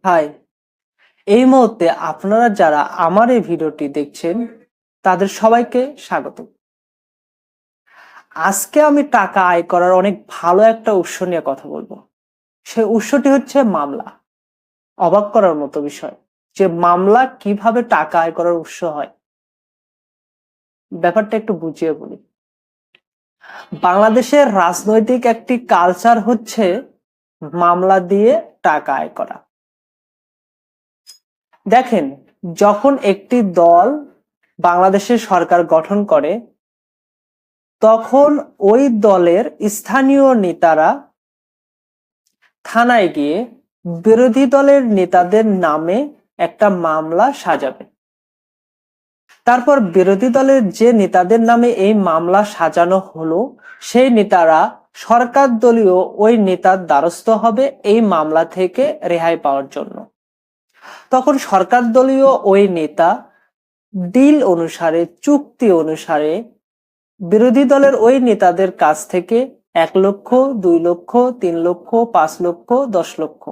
High, এই মুহূর্তে আপনারা যারা আমার এই ভিডিওটি দেখছেন তাদের সবাইকে স্বাগত। আজকে আমি টাকা আয় করার অনেক ভালো একটা উৎস নিয়ে কথা বলবো। সেই উৎসটি হচ্ছে মামলা। অবাক করার মতো বিষয় যে মামলা কিভাবে টাকা আয় করার উৎস হয়। ব্যাপারটা একটু বুঝিয়ে বলি। বাংলাদেশের রাজনৈতিক একটি কালচার হচ্ছে মামলা দিয়ে টাকা আয় করা। দেখেন, যখন একটি দল বাংলাদেশের সরকার গঠন করে তখন ওই দলের স্থানীয় নেতারা থানায় গিয়ে বিরোধী দলের নেতাদের নামে একটা মামলা সাজাবে। তারপর বিরোধী দলের যে নেতাদের নামে এই মামলা সাজানো হলো সেই নেতারা সরকার দলীয় ওই নেতার দ্বারস্থ হবে এই মামলা থেকে রেহাই পাওয়ার জন্য। তখন সরকার দলীয় ওই নেতা ডিল অনুসারে, চুক্তি অনুসারে বিরোধী দলের ওই নেতাদের কাছ থেকে 1 লক্ষ, 2 লক্ষ, 3 লক্ষ, 5 লক্ষ, 10 লক্ষ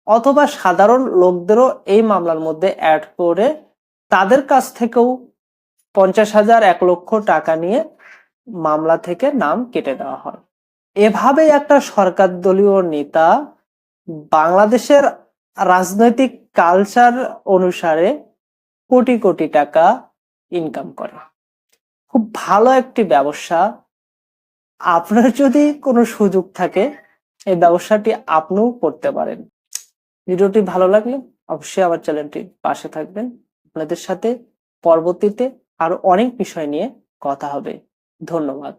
অথবা সাধারণ লোকদেরও এই মামলার মধ্যে অ্যাড করে তাদের কাছ থেকেও 50,000, 1 লক্ষ টাকা নিয়ে মামলা থেকে নাম কেটে দেওয়া হয়। এভাবে একটা সরকার দলীয় নেতা বাংলাদেশের রাজনৈতিক কালচার অনুসারে কোটি কোটি টাকা ইনকাম করে। খুব ভালো একটি ব্যবসা। আপনার যদি কোনো সুযোগ থাকে এই ব্যবসাটি আপনিও করতে পারেন। ভিডিওটি ভালো লাগলে অবশ্যই আমার চ্যানেলটির পাশে থাকবেন। আপনাদের সাথে পরবর্তীতে আরো অনেক বিষয় নিয়ে কথা হবে। ধন্যবাদ।